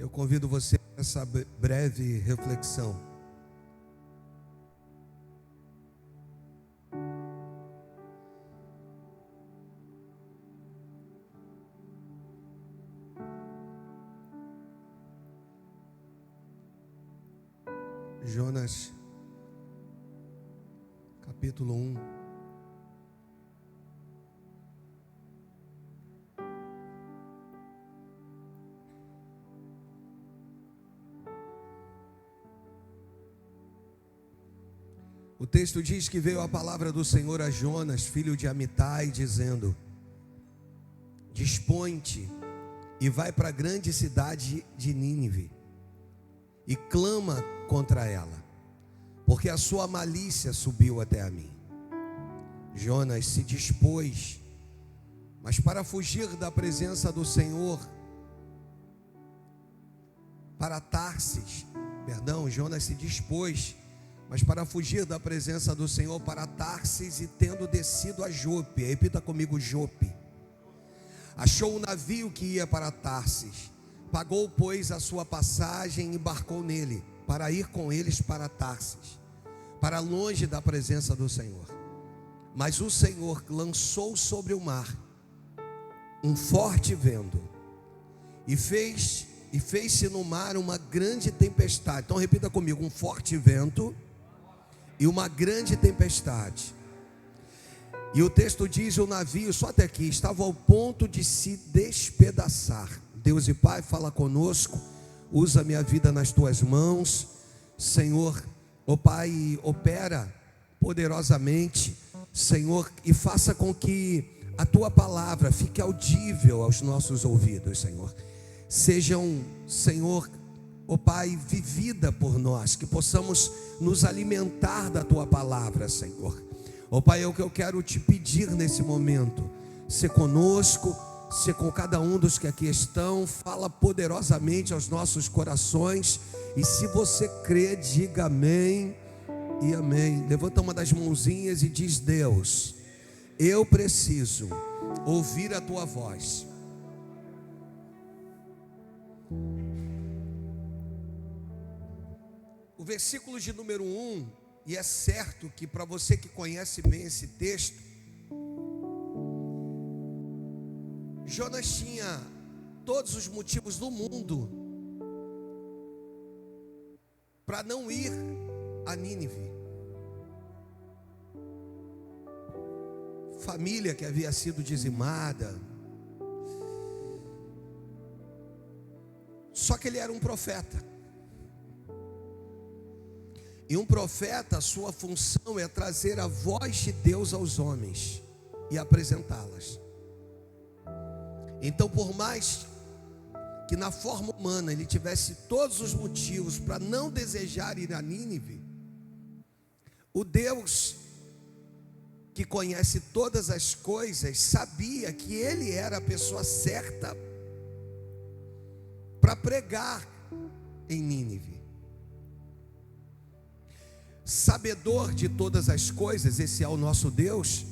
Eu convido você a essa breve reflexão. Jonas, capítulo 1. O texto diz que veio a palavra do Senhor a Jonas, filho de Amitai, dizendo: Dispõe-te e vai para a grande cidade de Nínive e clama contra ela, porque a sua malícia subiu até a mim. Jonas se dispôs, mas para fugir da presença do Senhor, para Tarsis, Jonas se dispôs, mas para fugir da presença do Senhor para Tarsis, e tendo descido a Jope, repita comigo, Jope, achou um navio que ia para Tarsis, pagou, pois, a sua passagem e embarcou nele, para ir com eles para Tarsis, para longe da presença do Senhor. Mas o Senhor lançou sobre o mar um forte vento, e fez-se no mar uma grande tempestade. Então repita comigo, um forte vento e uma grande tempestade. E o texto diz: o navio, só até aqui, estava ao ponto de se despedaçar. Deus e Pai, fala conosco, usa minha vida nas tuas mãos, Senhor, ó Pai, opera poderosamente, Senhor, e faça com que a tua palavra fique audível aos nossos ouvidos, Senhor. Sejam, Senhor, ó Pai, vivida por nós, que possamos nos alimentar da tua palavra, Senhor. Ó Pai, é o que eu quero te pedir nesse momento. Ser conosco, ser com cada um dos que aqui estão, fala poderosamente aos nossos corações. E se você crê, diga amém e amém. Levanta uma das mãozinhas e diz: Deus, eu preciso ouvir a tua voz. O versículo de número 1, e é certo que para você que conhece bem esse texto, Jonas tinha todos os motivos do mundo para não ir a Nínive. Família que havia sido dizimada. Só que ele era um profeta. E um profeta, a sua função é trazer a voz de Deus aos homens e apresentá-las. Então, por mais que na forma humana ele tivesse todos os motivos para não desejar ir a Nínive, o Deus que conhece todas as coisas sabia que ele era a pessoa certa para pregar em Nínive. Sabedor de todas as coisas, esse é o nosso Deus.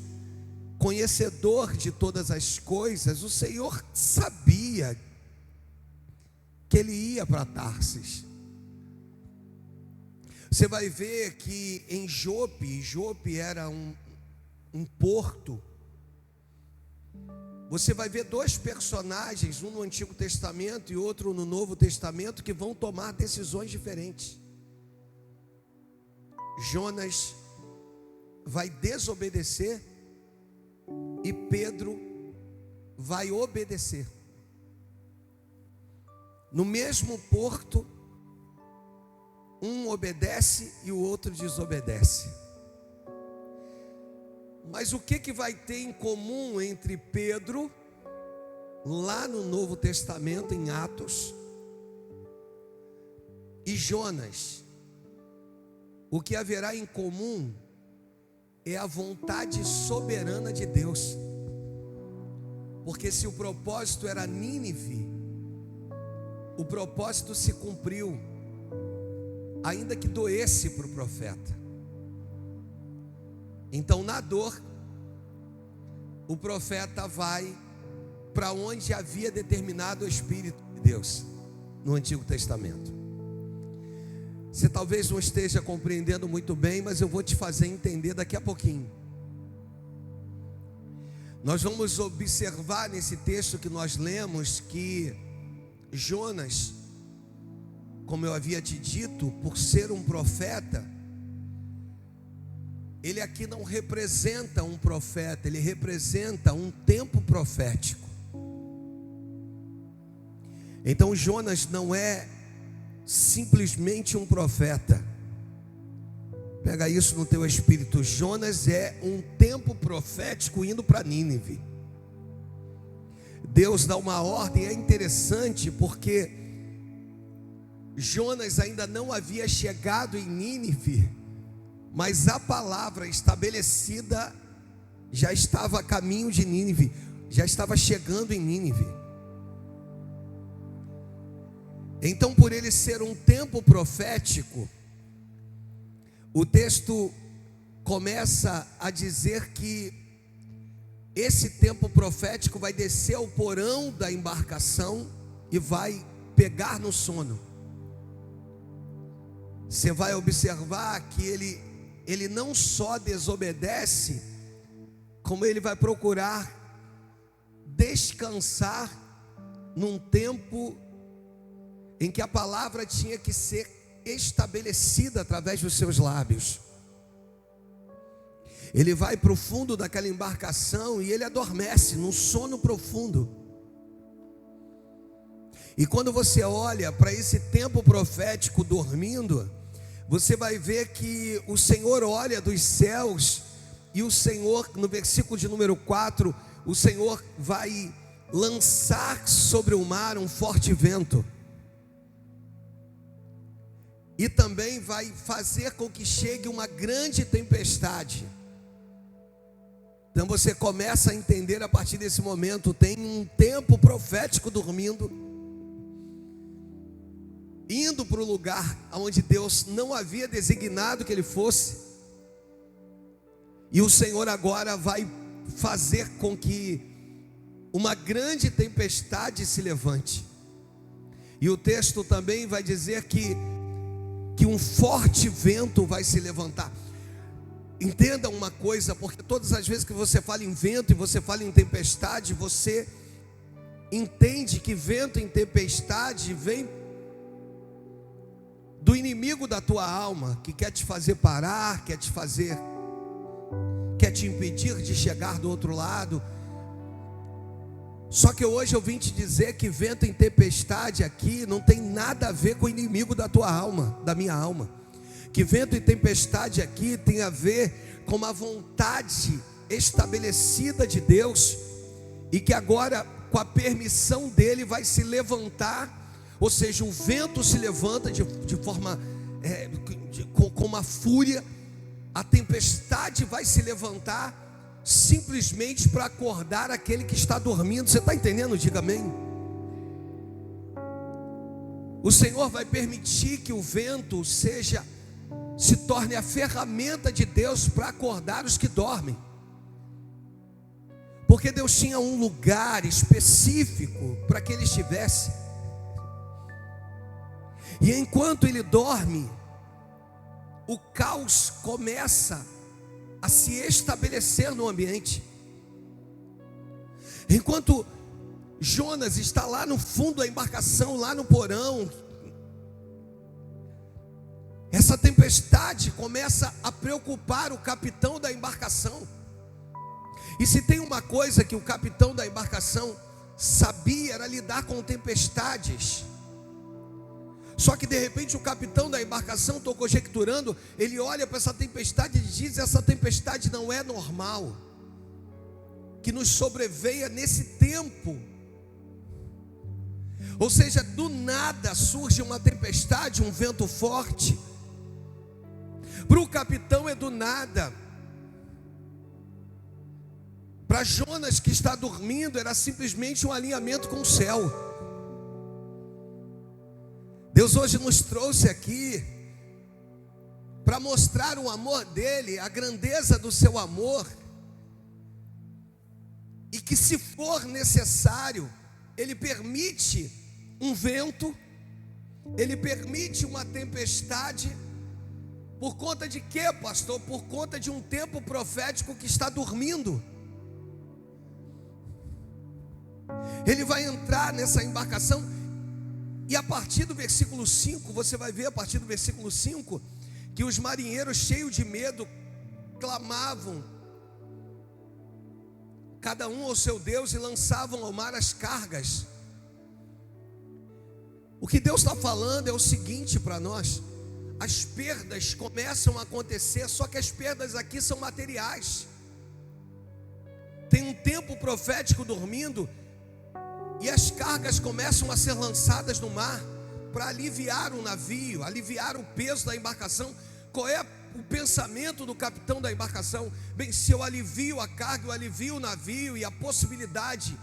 Conhecedor de todas as coisas, o Senhor sabia que ele ia para Tarsis. Você vai ver que em Jope era um porto. Você vai ver dois personagens, um no Antigo Testamento e outro no Novo Testamento, que vão tomar decisões diferentes. Jonas vai desobedecer e Pedro vai obedecer. No mesmo porto, um obedece e o outro desobedece. Mas o que vai ter em comum entre Pedro, lá no Novo Testamento, em Atos, e Jonas? O que haverá em comum é a vontade soberana de Deus. Porque se o propósito era Nínive, o propósito se cumpriu, ainda que doesse para o profeta. Então, na dor, o profeta vai para onde havia determinado o Espírito de Deus. no Antigo Testamento. Você talvez não esteja compreendendo muito bem, mas eu vou te fazer entender daqui a pouquinho. Nós vamos observar nesse texto que nós lemos que Jonas, como eu havia te dito, por ser um profeta, ele aqui não representa um profeta, ele representa um tempo profético. Então Jonas não é simplesmente um profeta. Pega isso no teu espírito. Jonas é um tempo profético indo para Nínive. Deus dá uma ordem, é interessante porque Jonas ainda não havia chegado em Nínive, mas a palavra estabelecida já estava a caminho de Nínive, já estava chegando em Nínive. Então, por ele ser um tempo profético, o texto começa a dizer que esse tempo profético vai descer ao porão da embarcação e vai pegar no sono. Você vai observar que ele não só desobedece, como ele vai procurar descansar num tempo em que a palavra tinha que ser estabelecida através dos seus lábios. Ele vai para o fundo daquela embarcação e ele adormece num sono profundo. E quando você olha para esse tempo profético dormindo, você vai ver que o Senhor olha dos céus, e o Senhor, no versículo de número 4, o Senhor vai lançar sobre o mar um forte vento, e também vai fazer com que chegue uma grande tempestade. Então você começa a entender a partir desse momento, tem um tempo profético dormindo, indo para o lugar onde Deus não havia designado que ele fosse, e o Senhor agora vai fazer com que uma grande tempestade se levante. E o texto também vai dizer que um forte vento vai se levantar. Entenda uma coisa, porque todas as vezes que você fala em vento e você fala em tempestade, você entende que vento e tempestade vem do inimigo da tua alma, que quer te fazer parar, quer te impedir de chegar do outro lado. Só que hoje eu vim te dizer que vento e tempestade aqui não tem nada a ver com o inimigo da tua alma, da minha alma. Que vento e tempestade aqui tem a ver com uma vontade estabelecida de Deus, e que agora, com a permissão dele, vai se levantar. Ou seja, o vento se levanta de forma com uma fúria. A tempestade vai se levantar simplesmente para acordar aquele que está dormindo. Você está entendendo? Diga amém. O Senhor vai permitir que o vento se torne a ferramenta de Deus para acordar os que dormem, porque Deus tinha um lugar específico para que ele estivesse. E enquanto ele dorme, o caos começa a se estabelecer no ambiente. Enquanto Jonas está lá no fundo da embarcação, lá no porão, essa tempestade começa a preocupar o capitão da embarcação. E se tem uma coisa que o capitão da embarcação sabia, era lidar com tempestades. Só que de repente o capitão da embarcação, estou conjecturando, ele olha para essa tempestade e diz: essa tempestade não é normal, que nos sobreveia nesse tempo. Ou seja, do nada surge uma tempestade, um vento forte. Para o capitão é do nada. Para Jonas, que está dormindo, era simplesmente um alinhamento com o céu. Deus hoje nos trouxe aqui para mostrar o amor dele, a grandeza do seu amor, e que, se for necessário, ele permite um vento Ele permite uma tempestade por conta de quê, pastor? Por conta de um tempo profético que está dormindo. Ele vai entrar nessa embarcação e a partir do versículo 5, você vai ver a partir do versículo 5, que os marinheiros cheios de medo clamavam, cada um ao seu Deus, e lançavam ao mar as cargas. O que Deus está falando é o seguinte para nós: as perdas começam a acontecer, só que as perdas aqui são materiais. Tem um tempo profético dormindo, e as cargas começam a ser lançadas no mar, para aliviar o navio, aliviar o peso da embarcação. Qual é o pensamento do capitão da embarcação? Bem, se eu alivio a carga, eu alivio o navio, e a possibilidade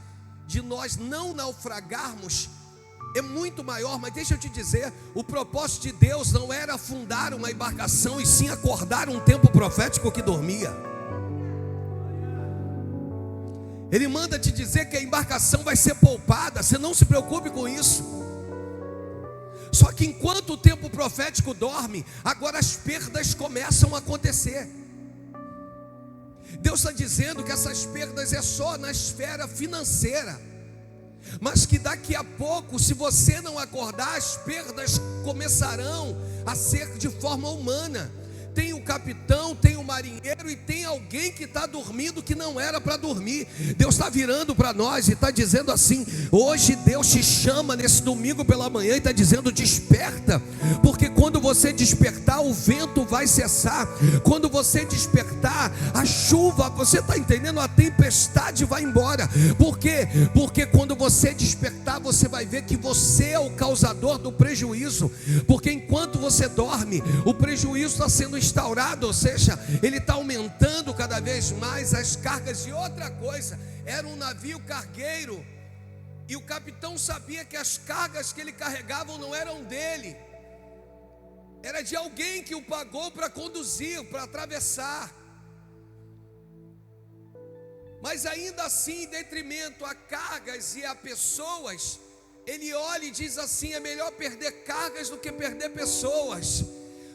de nós não naufragarmos é muito maior. Mas deixa eu te dizer, o propósito de Deus não era afundar uma embarcação, e sim acordar um tempo profético que dormia. Ele manda te dizer que a embarcação vai ser poupada, você não se preocupe com isso. Só que enquanto o tempo profético dorme, agora as perdas começam a acontecer. Deus está dizendo que essas perdas é só na esfera financeira, mas que daqui a pouco, se você não acordar, as perdas começarão a ser de forma humana. Tem o capitão, tem o marinheiro, e tem alguém que está dormindo que não era para dormir. Deus está virando para nós e está dizendo assim: hoje Deus te chama nesse domingo pela manhã e está dizendo: desperta, porque quando você despertar, o vento vai cessar. Quando você despertar, a chuva, você está entendendo? A tempestade vai embora. Por quê? Porque quando você despertar, você vai ver que você é o causador do prejuízo. Porque enquanto você dorme, o prejuízo está sendo instaurado, ou seja, ele está aumentando cada vez mais as cargas. E outra coisa, era um navio cargueiro, e o capitão sabia que as cargas que ele carregava não eram dele, era de alguém que o pagou para conduzir, para atravessar. Mas ainda assim, em detrimento a cargas e a pessoas, ele olha e diz assim: é melhor perder cargas do que perder pessoas.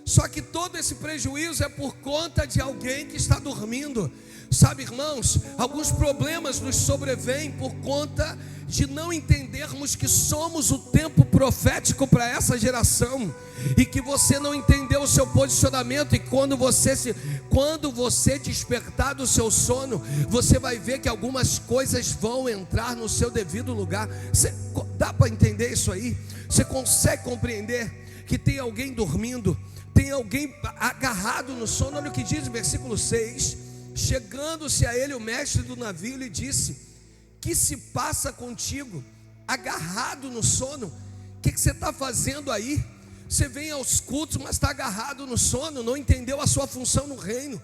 Só que todo esse prejuízo é por conta de alguém que está dormindo. Sabe, irmãos, alguns problemas nos sobrevêm por conta de não entendermos que somos o tempo profético para essa geração, e que você não entendeu o seu posicionamento. E quando você despertar do seu sono, você vai ver que algumas coisas vão entrar no seu devido lugar. Dá para entender isso aí? Você consegue compreender que tem alguém dormindo? Tem alguém agarrado no sono? Olha o que diz o versículo 6: chegando-se a ele o mestre do navio lhe disse: que se passa contigo, agarrado no sono? O que você está fazendo aí? Você vem aos cultos, mas está agarrado no sono, não entendeu a sua função no reino.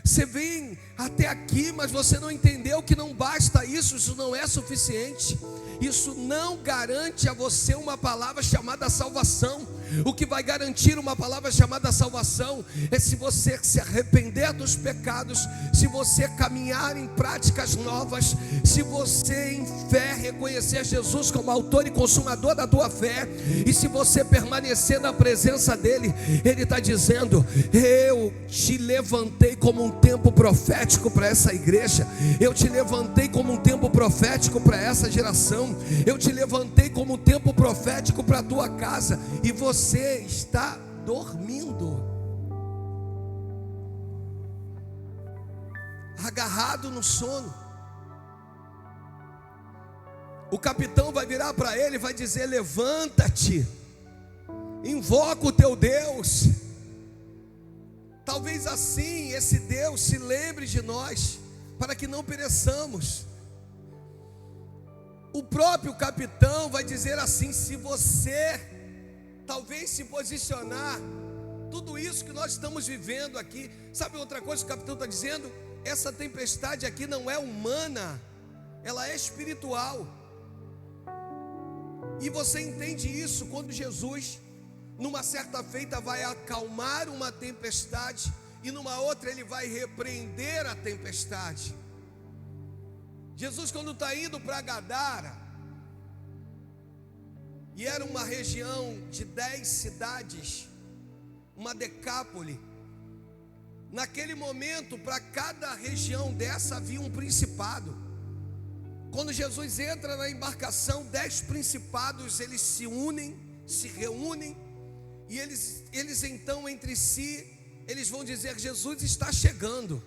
Você vem até aqui, mas você não entendeu que não basta isso, isso não é suficiente. Isso não garante a você uma palavra chamada salvação. O que vai garantir uma palavra chamada salvação é se você se arrepender dos pecados, se você caminhar em práticas novas, se você em fé reconhecer Jesus como autor e consumador da tua fé, e se você permanecer na presença dele. Ele está dizendo: eu te levantei como um tempo profético para essa igreja, eu te levantei como um tempo profético para essa geração, eu te levantei como um tempo profético para a tua casa, e você está dormindo, agarrado no sono. O capitão vai virar para ele e vai dizer: levanta-te, invoca o teu Deus. Talvez assim esse Deus se lembre de nós, para que não pereçamos. O próprio capitão vai dizer assim: se você talvez se posicionar, tudo isso que nós estamos vivendo aqui, sabe outra coisa que o capitão está dizendo? Essa tempestade aqui não é humana, ela é espiritual. E você entende isso quando Jesus, numa certa feita, vai acalmar uma tempestade, e numa outra ele vai repreender a tempestade. Jesus, quando está indo para Gadara, E era uma região de 10 cidades, uma decápole. Naquele momento, para cada região dessa havia um principado. Quando Jesus entra na embarcação, 10 principados, eles se unem, se reúnem, e eles então entre si, eles vão dizer: Jesus está chegando.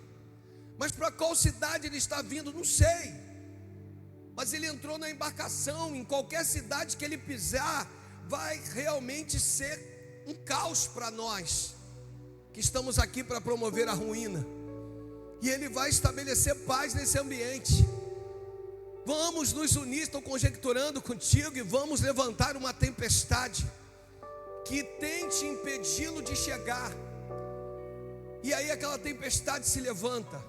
Mas para qual cidade ele está vindo? Não sei. Mas ele entrou na embarcação. Em qualquer cidade que ele pisar, vai realmente ser um caos para nós que estamos aqui para promover a ruína. E ele vai estabelecer paz nesse ambiente. Vamos nos unir, estou conjecturando contigo, e vamos levantar uma tempestade que tente impedi-lo de chegar. E aí aquela tempestade se levanta,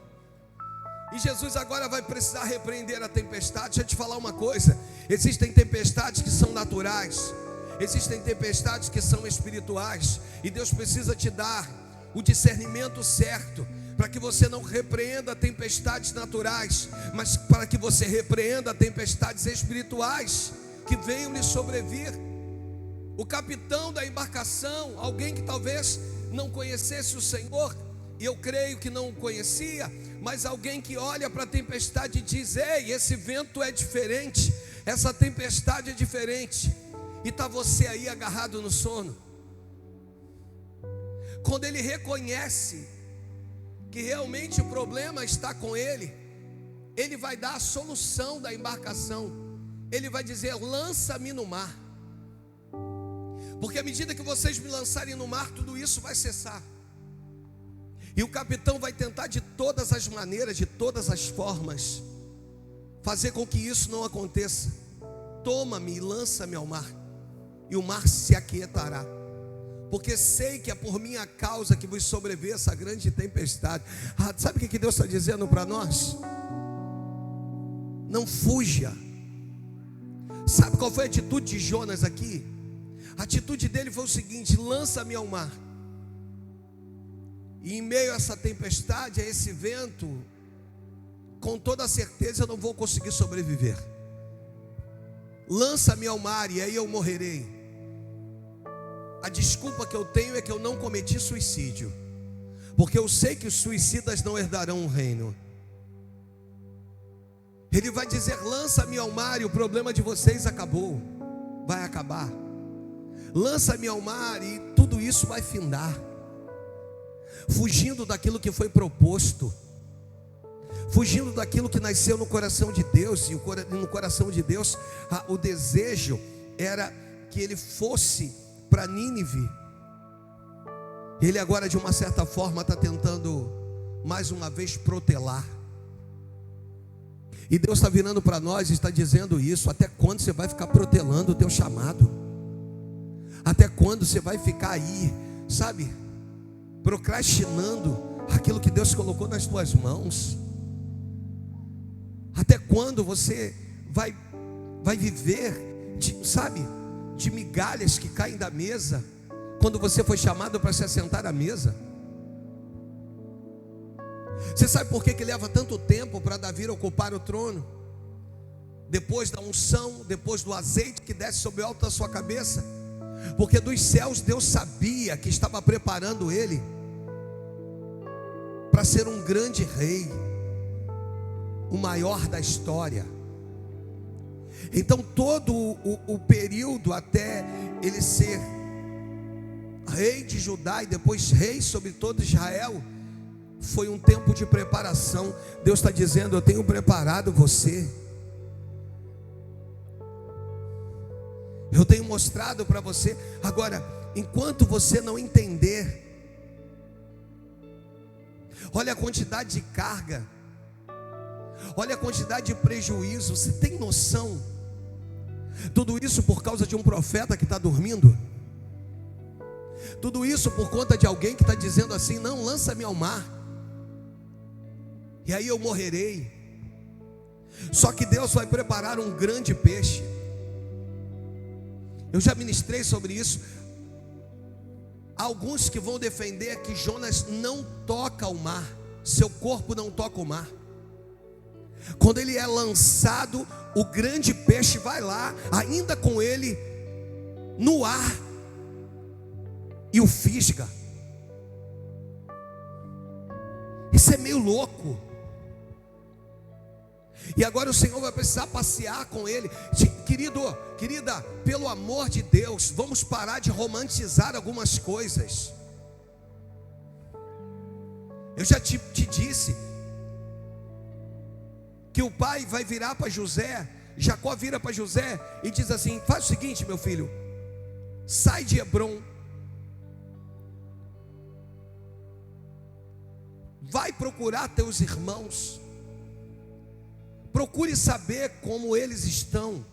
e Jesus agora vai precisar repreender a tempestade. Deixa eu te falar uma coisa: existem tempestades que são naturais, existem tempestades que são espirituais, e Deus precisa te dar o discernimento certo, para que você não repreenda tempestades naturais, mas para que você repreenda tempestades espirituais que venham lhe sobrevir. O capitão da embarcação, alguém que talvez não conhecesse o Senhor, e eu creio que não o conhecia, mas alguém que olha para a tempestade e diz: ei, esse vento é diferente, essa tempestade é diferente, e está você aí agarrado no sono. Quando ele reconhece que realmente o problema está com ele, ele vai dar a solução da embarcação. Ele vai dizer: lança-me no mar, porque à medida que vocês me lançarem no mar, tudo isso vai cessar. E o capitão vai tentar de todas as maneiras, de todas as formas, fazer com que isso não aconteça. Toma-me e lança-me ao mar, e o mar se aquietará, porque sei que é por minha causa que vos sobreveio essa grande tempestade. Sabe o que Deus está dizendo para nós? Não fuja. Sabe qual foi a atitude de Jonas aqui? A atitude dele foi o seguinte: lança-me ao mar. E em meio a essa tempestade, a esse vento, com toda certeza eu não vou conseguir sobreviver. Lança-me ao mar e aí eu morrerei. A desculpa que eu tenho é que eu não cometi suicídio, porque eu sei que os suicidas não herdarão o reino. Ele vai dizer: lança-me ao mar e o problema de vocês acabou, vai acabar. Lança-me ao mar e tudo isso vai findar. Fugindo daquilo que foi proposto, fugindo daquilo que nasceu no coração de Deus. E no coração de Deus, o desejo era que ele fosse para Nínive. Ele agora, de uma certa forma, está tentando mais uma vez protelar. E Deus está virando para nós e está dizendo isso: até quando você vai ficar protelando o teu chamado? Até quando você vai ficar aí, sabe, procrastinando aquilo que Deus colocou nas tuas mãos? Até quando você vai viver de migalhas que caem da mesa, quando você foi chamado para se assentar à mesa? Você sabe por que leva tanto tempo para Davi ocupar o trono? Depois da unção, depois do azeite que desce sobre o alto da sua cabeça? Porque dos céus Deus sabia que estava preparando ele para ser um grande rei, o maior da história. Então todo o período até ele ser rei de Judá e depois rei sobre todo Israel, foi um tempo de preparação. Deus está dizendo: eu tenho preparado você, eu tenho mostrado para você. Agora, enquanto você não entender, olha a quantidade de carga, olha a quantidade de prejuízo. Você tem noção? Tudo isso por causa de um profeta que está dormindo. Tudo isso por conta de alguém que está dizendo assim: não, lança-me ao mar e aí eu morrerei. Só que Deus vai preparar um grande peixe. Eu já ministrei sobre isso. Há alguns que vão defender que Jonas não toca o mar, seu corpo não toca o mar. Quando ele é lançado, o grande peixe vai lá, ainda com ele no ar e o fisga. Isso é meio louco. E agora o Senhor vai precisar passear com ele. Querido, querida, pelo amor de Deus, vamos parar de romantizar algumas coisas. Eu já te disse que o pai vai virar para José, Jacó vira para José e diz assim: faz o seguinte, meu filho, sai de Hebrom, vai procurar teus irmãos, procure saber como eles estão,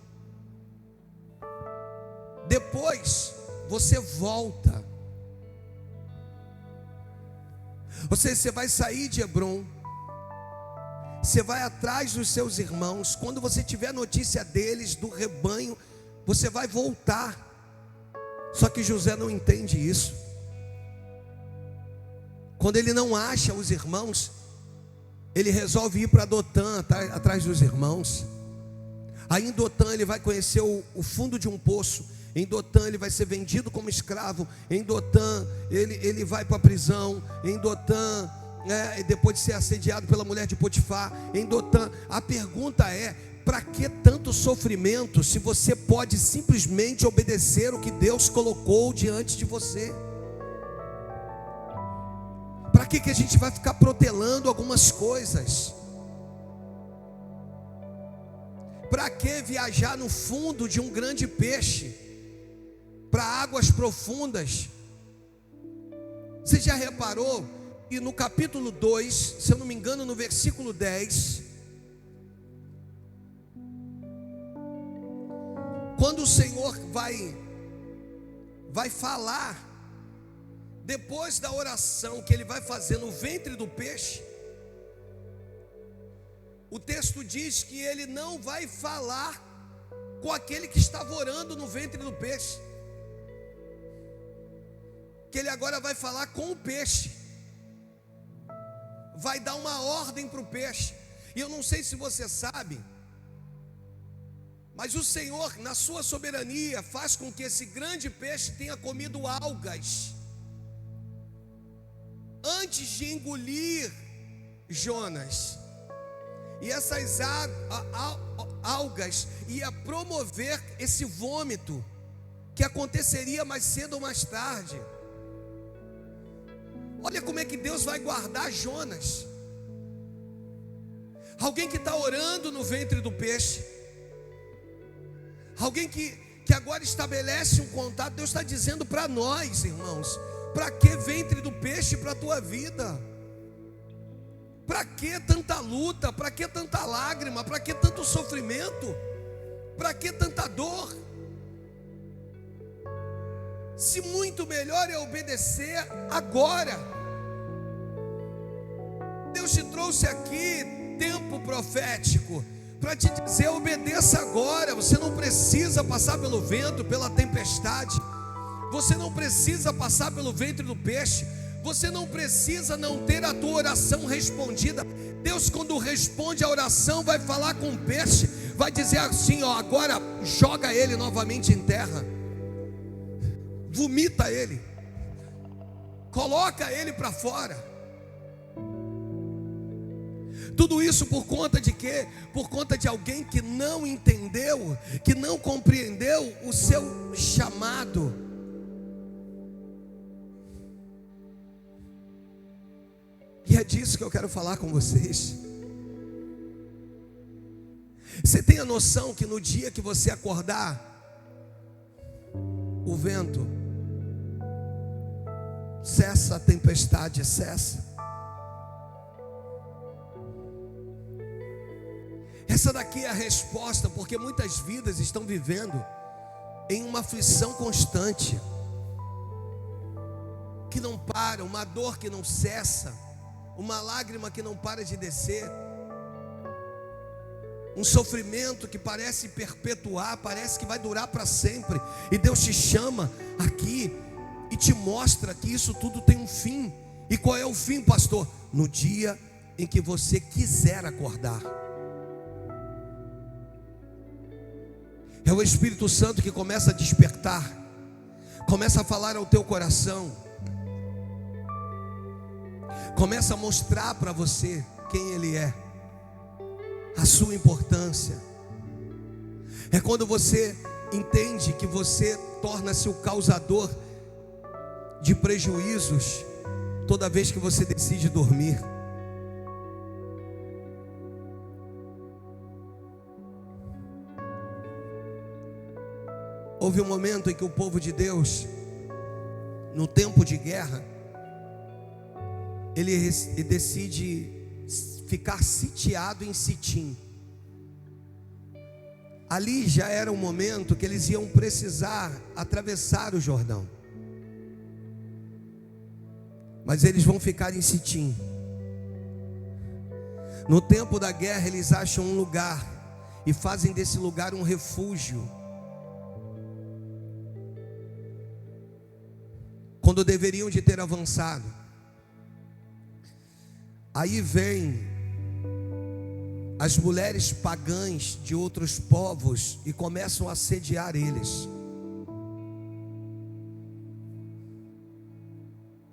depois você volta. Ou seja, você vai sair de Hebrom, você vai atrás dos seus irmãos, quando você tiver notícia deles, do rebanho, você vai voltar. Só que José não entende isso. Quando ele não acha os irmãos, ele resolve ir para Dotã, atrás dos irmãos. Aí em Dotã ele vai conhecer o fundo de um poço. Em Dotã ele vai ser vendido como escravo. Em Dotã ele vai para a prisão. Em Dotã, depois de ser assediado pela mulher de Potifar. Em Dotã, a pergunta é: para que tanto sofrimento, se você pode simplesmente obedecer o que Deus colocou diante de você? Para que a gente vai ficar protelando algumas coisas? Para que viajar no fundo de um grande peixe, para águas profundas? Você já reparou que no capítulo 2, se eu não me engano, no versículo 10, quando o Senhor vai falar, depois da oração que ele vai fazer no ventre do peixe, o texto diz que ele não vai falar com aquele que estava orando no ventre do peixe, que ele agora vai falar com o peixe, vai dar uma ordem para o peixe. E eu não sei se você sabe, mas o Senhor, na sua soberania, faz com que esse grande peixe tenha comido algas antes de engolir Jonas. E essas algas ia promover esse vômito que aconteceria mais cedo ou mais tarde. Olha como é que Deus vai guardar Jonas. Alguém que está orando no ventre do peixe, alguém que agora estabelece um contato. Deus está dizendo para nós, irmãos: para que ventre do peixe para a tua vida? Para que tanta luta? Para que tanta lágrima? Para que tanto sofrimento? Para que tanta dor? Se muito melhor é obedecer agora. Deus te trouxe aqui tempo profético para te dizer: obedeça agora. Você não precisa passar pelo vento, pela tempestade. Você não precisa passar pelo ventre do peixe. Você não precisa não ter a tua oração respondida. Deus, quando responde a oração, vai falar com o peixe, vai dizer assim: ó, agora joga ele novamente em terra, vomita ele, coloca ele para fora. Tudo isso por conta de quê? Por conta de alguém que não entendeu, que não compreendeu o seu chamado. E é disso que eu quero falar com vocês. Você tem a noção que no dia que você acordar, o vento cessa, a tempestade cessa? Essa daqui é a resposta, porque muitas vidas estão vivendo em uma aflição constante, que não para, uma dor que não cessa, uma lágrima que não para de descer, um sofrimento que parece perpetuar, parece que vai durar para sempre. E Deus te chama aqui e te mostra que isso tudo tem um fim. E qual é o fim, pastor? No dia em que você quiser acordar. É o Espírito Santo que começa a despertar Começa a falar ao teu coração. Começa a mostrar para você quem Ele é, a sua importância. É quando você entende que você torna-se o causador de prejuízos toda vez que você decide dormir. Houve um momento em que o povo de Deus, no tempo de guerra, ele decide ficar sitiado em Sitim. Ali já era um momento que eles iam precisar atravessar o Jordão, mas eles vão ficar em Sitim. No tempo da guerra eles acham um lugar e fazem desse lugar um refúgio, quando deveriam de ter avançado. Aí vem as mulheres pagãs de outros povos e começam a assediar eles.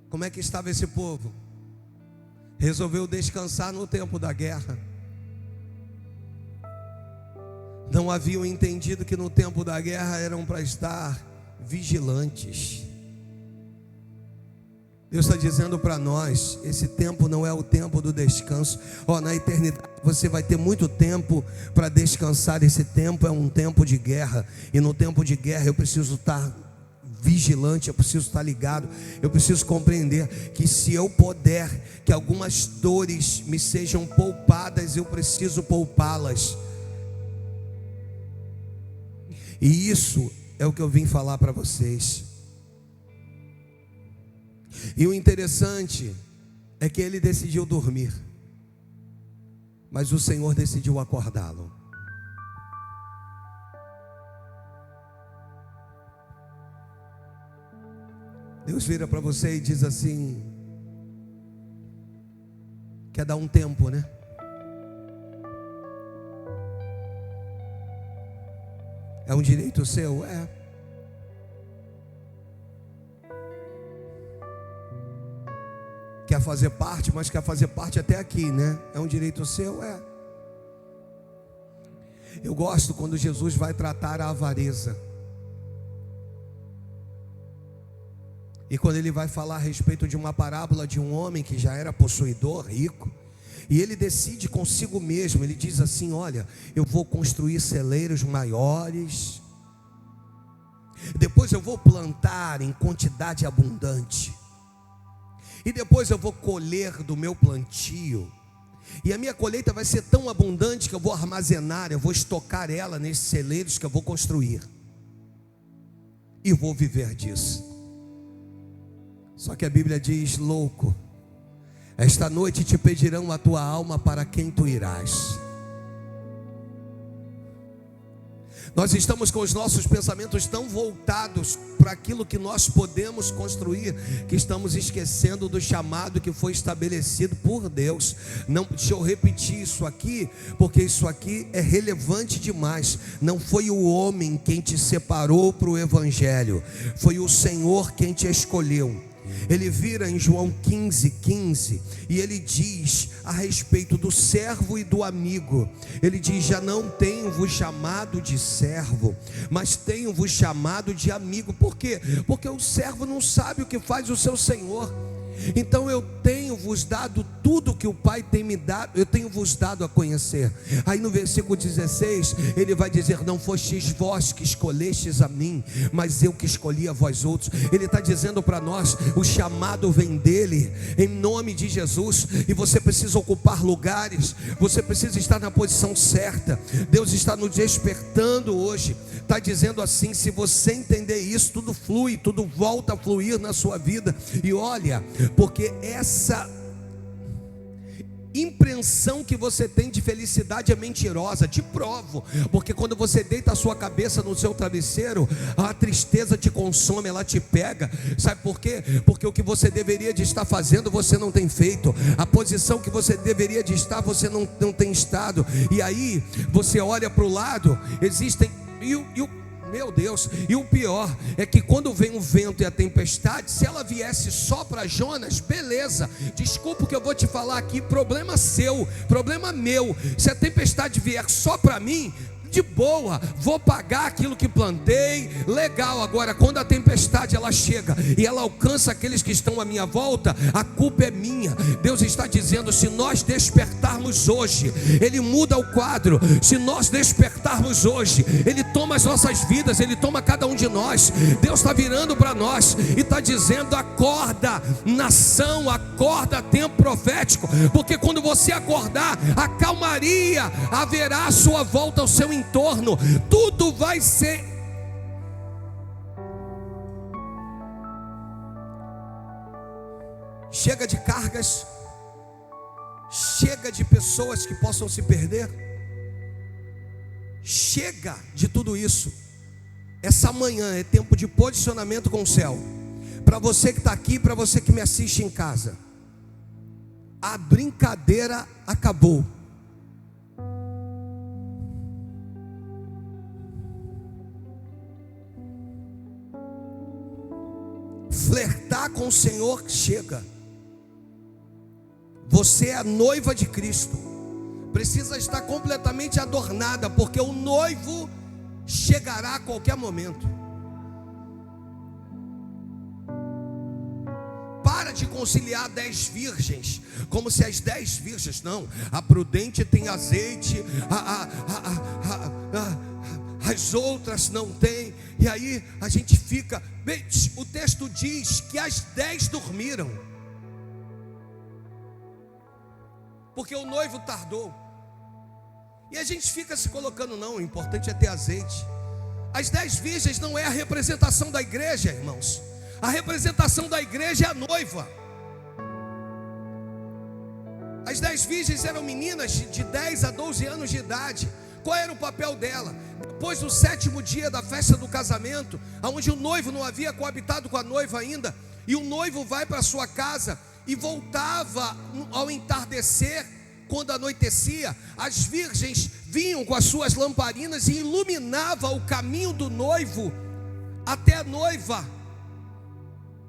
Como é que estava esse povo? Resolveu descansar no tempo da guerra. Não haviam entendido que no tempo da guerra eram para estar vigilantes. Deus está dizendo para nós, esse tempo não é o tempo do descanso. Na eternidade você vai ter muito tempo para descansar. Esse tempo é um tempo de guerra. E no tempo de guerra eu preciso estar vigilante, eu preciso estar ligado. Eu preciso compreender que se eu puder que algumas dores me sejam poupadas, eu preciso poupá-las. E isso é o que eu vim falar para vocês. E o interessante é que ele decidiu dormir, mas o Senhor decidiu acordá-lo. Deus vira para você e diz assim: quer dar um tempo, né? É um direito seu? É. Quer fazer parte, mas quer fazer parte até aqui, né? É um direito seu? É. Eu gosto quando Jesus vai tratar a avareza. E quando ele vai falar a respeito de uma parábola de um homem que já era possuidor, rico, e ele decide consigo mesmo, ele diz assim: olha, eu vou construir celeiros maiores, depois eu vou plantar em quantidade abundante, e depois eu vou colher do meu plantio, e a minha colheita vai ser tão abundante que eu vou armazenar, eu vou estocar ela nesses celeiros que eu vou construir, e vou viver disso. Só que a Bíblia diz: louco, esta noite te pedirão a tua alma, para quem tu irás. Nós estamos com os nossos pensamentos tão voltados para aquilo que nós podemos construir, que estamos esquecendo do chamado que foi estabelecido por Deus. Não, deixa eu repetir isso aqui, porque isso aqui é relevante demais. Não foi o homem quem te separou para o Evangelho, foi o Senhor quem te escolheu. Ele vira em João 15:15 e ele diz a respeito do servo e do amigo. Ele diz: já não tenho-vos chamado de servo, mas tenho-vos chamado de amigo. Por quê? Porque o servo não sabe o que faz o seu senhor. Então eu tenho-vos dado tudo que o Pai tem me dado, eu tenho-vos dado a conhecer. Aí no versículo 16 ele vai dizer: não fostes vós que escolhestes a mim, mas eu que escolhi a vós outros. Ele está dizendo para nós: o chamado vem dele, em nome de Jesus. E você precisa ocupar lugares, você precisa estar na posição certa. Deus está nos despertando hoje, está dizendo assim: se você entender isso, tudo flui, tudo volta a fluir na sua vida. E olha, porque essa impressão que você tem de felicidade é mentirosa. Te provo, porque quando você deita a sua cabeça no seu travesseiro, a tristeza te consome, ela te pega. Sabe por quê? Porque o que você deveria de estar fazendo, você não tem feito. A posição que você deveria de estar, você não tem estado. E aí, você olha para o lado, existem Meu Deus, e o pior é que quando vem o vento e a tempestade, se ela viesse só para Jonas, beleza, desculpa o que eu vou te falar aqui, problema seu, problema meu. Se a tempestade vier só para mim, de boa, vou pagar aquilo que plantei, legal. Agora, quando a tempestade ela chega e ela alcança aqueles que estão à minha volta, a culpa é minha. Deus está dizendo: se nós despertarmos hoje, Ele muda o quadro. Se nós despertarmos hoje, Ele toma as nossas vidas, Ele toma cada um de nós. Deus está virando para nós e está dizendo: acorda, nação, acorda, tempo profético, porque quando você acordar, a calmaria haverá à sua volta, ao seu entorno, tudo vai ser. Chega de cargas, chega de pessoas que possam se perder, chega de tudo isso. Essa manhã é tempo de posicionamento com o céu. Para você que está aqui, para você que me assiste em casa, a brincadeira acabou. Flertar com o Senhor chega. Você é a noiva de Cristo, precisa estar completamente adornada, porque o noivo chegará a qualquer momento. Para de conciliar 10 virgens, como se as 10 virgens, não, a prudente tem azeite, as outras não têm. E aí a gente fica, o texto diz que as 10 dormiram, porque o noivo tardou. E a gente fica se colocando: não, o importante é ter azeite. As 10 virgens não é a representação da igreja, irmãos. A representação da igreja é a noiva. As 10 virgens eram meninas de 10 a 12 anos de idade. Qual era o papel dela? Depois do 7º dia da festa do casamento, onde o noivo não havia coabitado com a noiva ainda, e o noivo vai para sua casa e voltava ao entardecer. Quando anoitecia, as virgens vinham com as suas lamparinas e iluminavam o caminho do noivo até a noiva,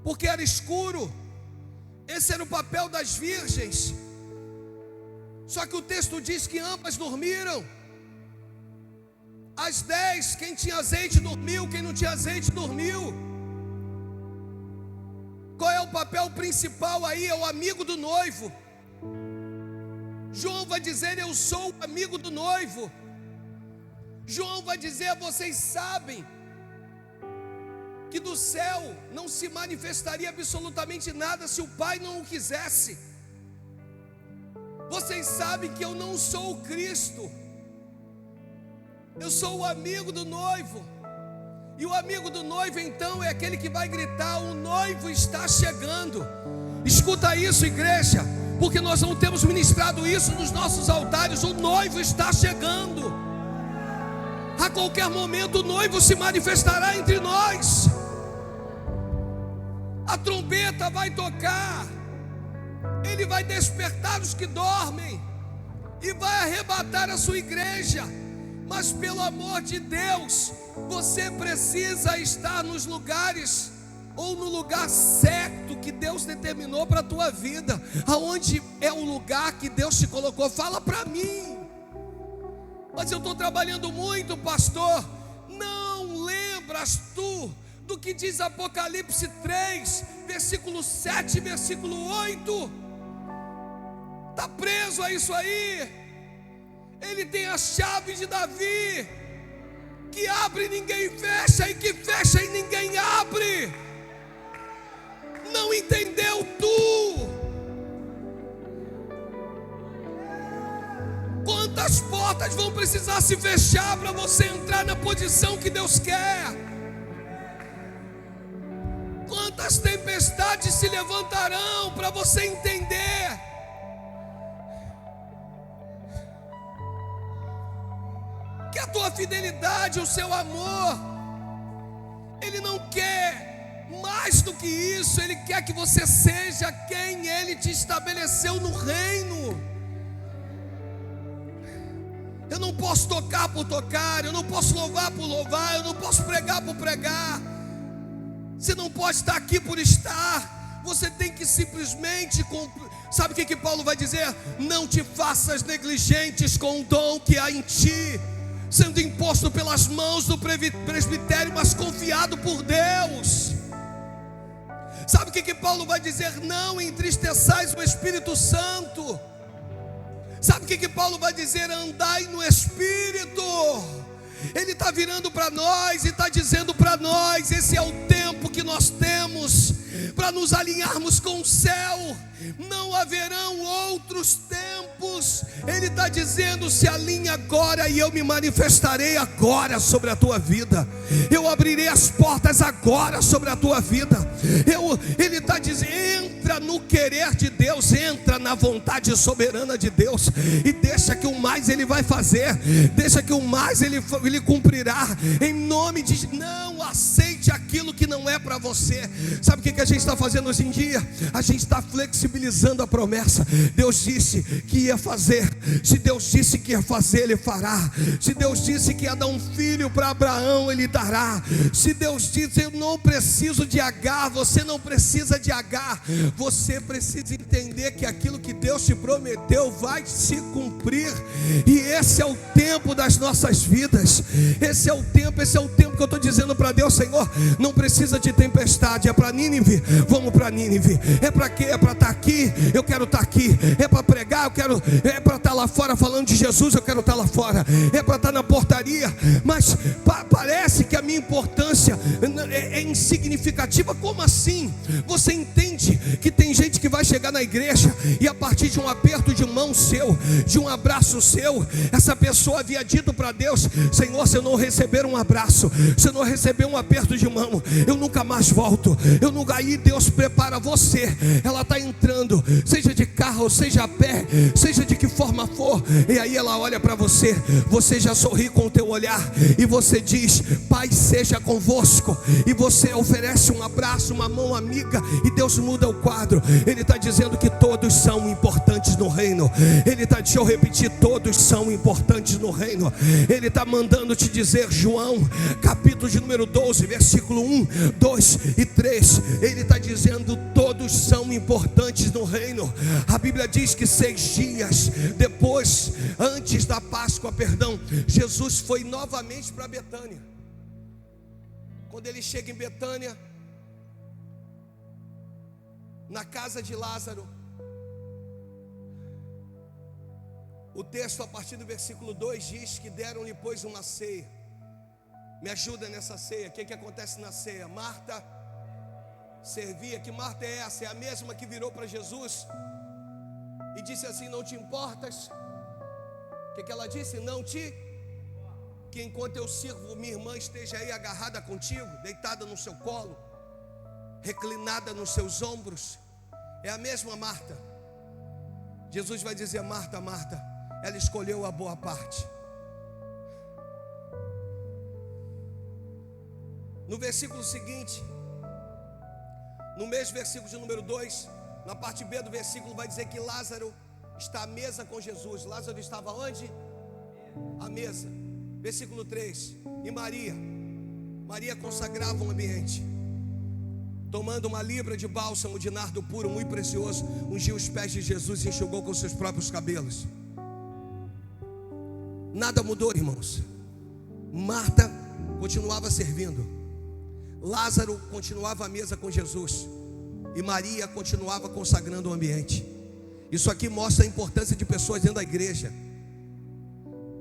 porque era escuro. Esse era o papel das virgens. Só que o texto diz que ambas dormiram. As 10, quem tinha azeite dormiu, quem não tinha azeite dormiu. Qual é o papel principal aí? É o amigo do noivo. João vai dizer: eu sou o amigo do noivo. João vai dizer: vocês sabem que do céu não se manifestaria absolutamente nada se o Pai não o quisesse. Vocês sabem que eu não sou o Cristo, eu sou o amigo do noivo. E o amigo do noivo então é aquele que vai gritar: o noivo está chegando. Escuta isso, igreja, porque nós não temos ministrado isso nos nossos altares. O noivo está chegando. A qualquer momento o noivo se manifestará entre nós. A trombeta vai tocar, ele vai despertar os que dormem e vai arrebatar a sua igreja. Mas pelo amor de Deus, você precisa estar nos lugares, ou no lugar certo que Deus determinou para a tua vida. Aonde é o lugar que Deus te colocou? Fala para mim. Mas eu estou trabalhando muito, pastor. Não lembras tu do que diz Apocalipse 3, versículo 7 e versículo 8? Está preso a isso aí. Ele tem a chave de Davi, que abre e ninguém fecha, e que fecha e ninguém abre. Não entendeu tu? Quantas portas vão precisar se fechar para você entrar na posição que Deus quer? Quantas tempestades se levantarão para você entender? Que a tua fidelidade, o seu amor, Ele não quer mais do que isso. Ele quer que você seja quem Ele te estabeleceu no reino. Eu não posso tocar por tocar, eu não posso louvar por louvar, eu não posso pregar por pregar. Você não pode estar aqui por estar. Você tem que simplesmente sabe o que Paulo vai dizer? Não te faças negligentes com o dom que há em ti, sendo imposto pelas mãos do presbitério, mas confiado por Deus. Sabe o que Paulo vai dizer? Não entristeçais o Espírito Santo. Sabe o que Paulo vai dizer? Andai no Espírito. Ele está virando para nós e está dizendo para nós: esse é o tempo que nós temos para nos alinharmos com o céu. Não haverão outros tempos. Ele está dizendo: se alinha agora e eu me manifestarei agora sobre a tua vida. Eu abrirei as portas agora sobre a tua vida. Ele está dizendo: entra no querer de Deus, entra na vontade soberana de Deus, e deixa que o mais Ele vai fazer, deixa que o mais Ele cumprirá, em nome de... Não aceite aquilo que não é para você. Sabe o que a gente está fazendo hoje em dia? A gente está flexibilizando a promessa. Deus disse que ia fazer. Se Deus disse que ia fazer, Ele fará. Se Deus disse que ia dar um filho para Abraão, Ele dará. Se Deus disse: eu não preciso de Agar, você não precisa de Agar. Você precisa entender que aquilo que Deus te prometeu vai se cumprir. E esse é o tempo das nossas vidas. Esse é o tempo que eu estou dizendo para Deus: Senhor, não precisa de tempestade. É para Nínive, vamos para Nínive. É para quê? É para estar aqui, eu quero estar aqui. É para pregar, é para estar lá fora falando de Jesus, eu quero estar lá fora. É para estar na portaria, mas parece que a minha importância é insignificativa. Como assim? Você entende que tem gente que vai chegar na igreja e a partir de um aperto de mão seu, de um abraço seu, essa pessoa havia dito para Deus: Senhor, se eu não receber um abraço, se eu não receber um aperto de mão, eu nunca mais volto. Aí Deus prepara você. Ela está entrando, seja de carro, seja a pé, seja de que forma for, e aí ela olha para você, você já sorri com o teu olhar, e você diz: Pai seja convosco, e você oferece um abraço, uma mão amiga, e Deus muda o quadro. Ele está dizendo que todos são importantes no reino. Deixa eu repetir: todos são importantes no reino. Ele está mandando te dizer, João capítulo de número 12, versículo 1, 2 e 3. Ele está dizendo: todos são importantes no reino. A Bíblia diz que 6 dias depois, antes da Páscoa, Jesus foi novamente para Betânia. Quando ele chega em Betânia, na casa de Lázaro, o texto a partir do versículo 2 diz que deram-lhe, pois, uma ceia. Me ajuda nessa ceia. O que acontece na ceia? Marta servia. Que Marta é essa? É a mesma que virou para Jesus e disse assim: não te importas? O que ela disse? Que enquanto eu sirvo, minha irmã esteja aí agarrada contigo, deitada no seu colo, reclinada nos seus ombros. É a mesma Marta. Jesus vai dizer: Marta, Marta, ela escolheu a boa parte. No versículo seguinte, no mesmo versículo de número 2, na parte B do versículo, vai dizer que Lázaro está à mesa com Jesus. Lázaro estava onde? À mesa. Versículo 3. E Maria consagrava um ambiente, tomando uma libra de bálsamo de nardo puro, muito precioso, ungiu os pés de Jesus e enxugou com seus próprios cabelos. Nada mudou, irmãos. Marta continuava servindo, Lázaro continuava à mesa com Jesus, e Maria continuava consagrando o ambiente. Isso aqui mostra a importância de pessoas dentro da igreja.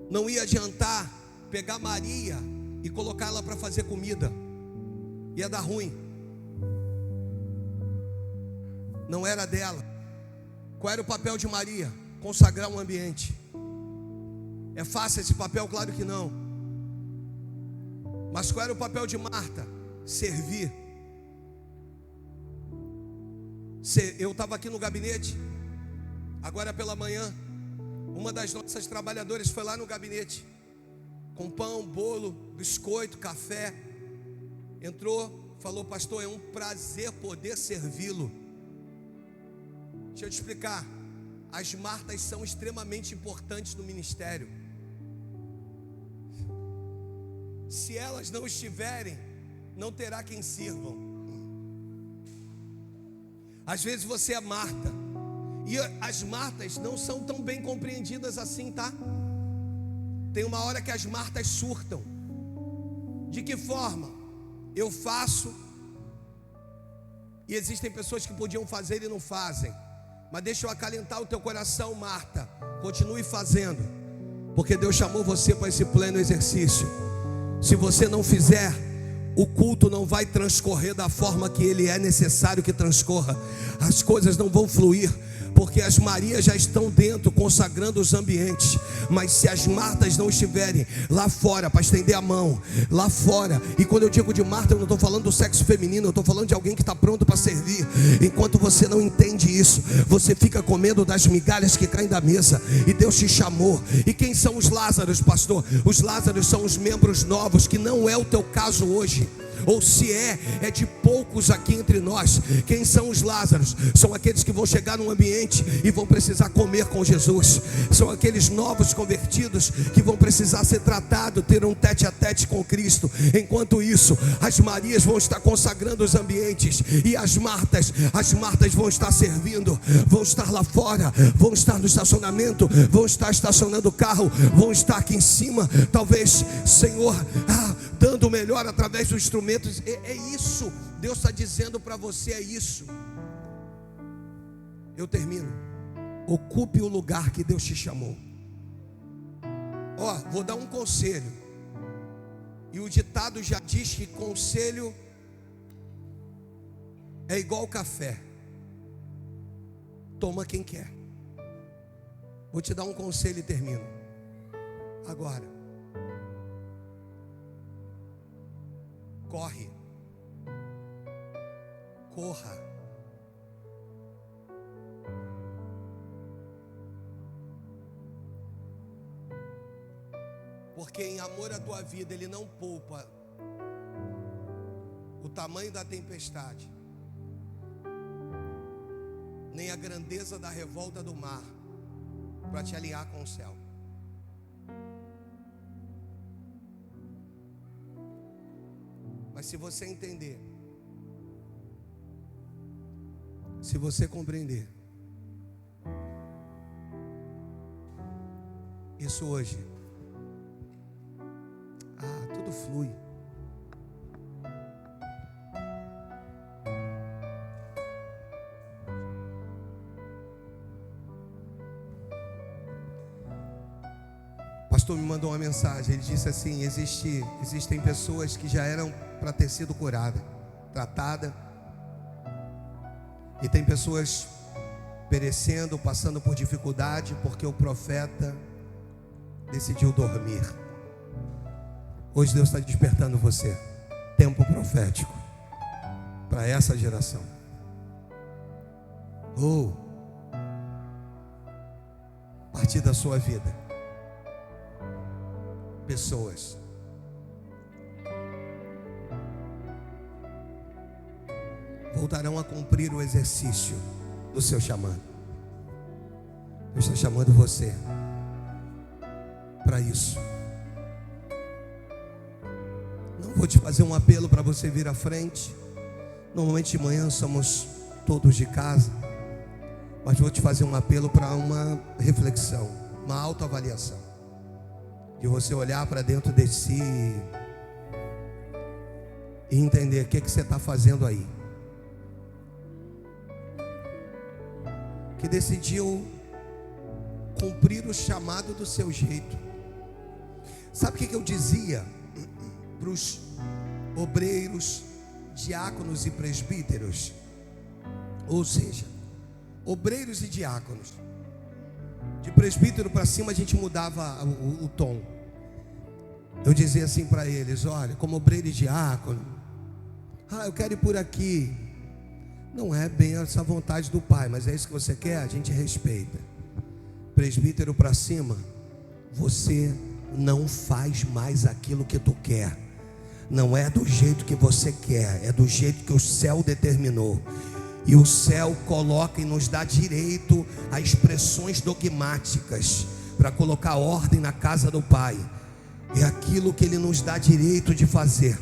Não ia adiantar pegar Maria e colocar ela para fazer comida, ia dar ruim. Não era dela. Qual era o papel de Maria? Consagrar um ambiente. É fácil esse papel? Claro que não. Mas qual era o papel de Marta? Servir. Eu estava aqui no gabinete agora pela manhã. Uma das nossas trabalhadoras foi lá no gabinete com pão, bolo, biscoito, café. Entrou, falou: pastor, é um prazer poder servi-lo. Deixa eu te explicar. As Martas são extremamente importantes no ministério. Se elas não estiverem, não terá quem sirvam. Às vezes você é Marta, e as Martas não são tão bem compreendidas assim, tá? Tem uma hora que as Martas surtam. De que forma? Eu faço, e existem pessoas que podiam fazer e não fazem. Mas deixa eu acalentar o teu coração, Marta. Continue fazendo, porque Deus chamou você para esse pleno exercício. Se você não fizer, o culto não vai transcorrer da forma que ele é necessário que transcorra. As coisas não vão fluir, porque as Marias já estão dentro consagrando os ambientes. Mas se as Martas não estiverem lá fora para estender a mão, lá fora, e quando eu digo de Marta, eu não estou falando do sexo feminino, eu estou falando de alguém que está pronto para servir. Enquanto você não entende isso, você fica comendo das migalhas que caem da mesa. E Deus te chamou. E quem são os Lázaros, pastor? Os Lázaros são os membros novos, que não é o teu caso hoje. Ou se é de poucos aqui entre nós. Quem são os Lázaros? São aqueles que vão chegar num ambiente e vão precisar comer com Jesus. São aqueles novos convertidos que vão precisar ser tratados, ter um tete a tete com Cristo. Enquanto isso, as Marias vão estar consagrando os ambientes, e as Martas vão estar servindo, vão estar lá fora, vão estar no estacionamento, vão estar estacionando o carro, vão estar aqui em cima, talvez, Senhor, dando o melhor através dos instrumentos. É isso, Deus está dizendo para você, é isso. Eu termino. Ocupe o lugar que Deus te chamou. Vou dar um conselho, e o ditado já diz que conselho é igual café, toma quem quer. Vou te dar um conselho e termino agora. Corra. Porque em amor à tua vida, Ele não poupa o tamanho da tempestade, nem a grandeza da revolta do mar, para te alinhar com o céu. Mas se você entender, se você compreender, isso hoje, tudo flui. O pastor me mandou uma mensagem. Ele disse assim: existem pessoas que já eram para ter sido curada, tratada, e tem pessoas perecendo, passando por dificuldade, porque o profeta decidiu dormir. Hoje Deus está despertando você. Tempo profético para essa geração. A partir da sua vida, pessoas voltarão a cumprir o exercício do seu chamado. Deus está chamando você para isso. Não vou te fazer um apelo para você vir à frente. Normalmente de manhã somos todos de casa, mas vou te fazer um apelo para uma reflexão, uma autoavaliação, de você olhar para dentro de si e entender o que você está fazendo aí, que decidiu cumprir o chamado do seu jeito. Sabe o que eu dizia para os obreiros, diáconos e presbíteros? Ou seja, obreiros e diáconos, de presbítero para cima a gente mudava o tom. Eu dizia assim para eles: olha, como obreiro e diácono, eu quero ir por aqui. Não é bem essa vontade do Pai, mas é isso que você quer, a gente respeita. Presbítero para cima, você não faz mais aquilo que tu quer. Não é do jeito que você quer, é do jeito que o céu determinou. E o céu coloca e nos dá direito a expressões dogmáticas para colocar ordem na casa do Pai. é aquilo que Ele nos dá direito de fazer.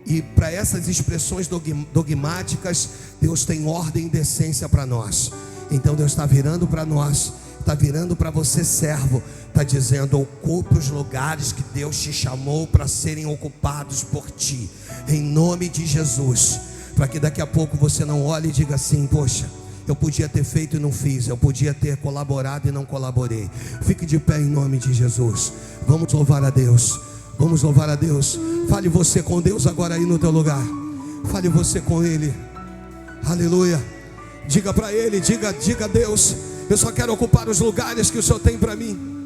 E para essas expressões dogmáticas, Deus tem ordem e decência para nós. Então Deus está virando para nós, está virando para você, servo, está dizendo: ocupe os lugares que Deus te chamou para serem ocupados por ti, em nome de Jesus. Para que daqui a pouco você não olhe e diga assim: poxa, eu podia ter feito e não fiz, eu podia ter colaborado e não colaborei. Fique de pé em nome de Jesus. Vamos louvar a Deus. Vamos louvar a Deus. Fale você com Deus agora aí no teu lugar. Fale você com Ele. Aleluia. Diga para Ele, diga a Deus: eu só quero ocupar os lugares que o Senhor tem para mim.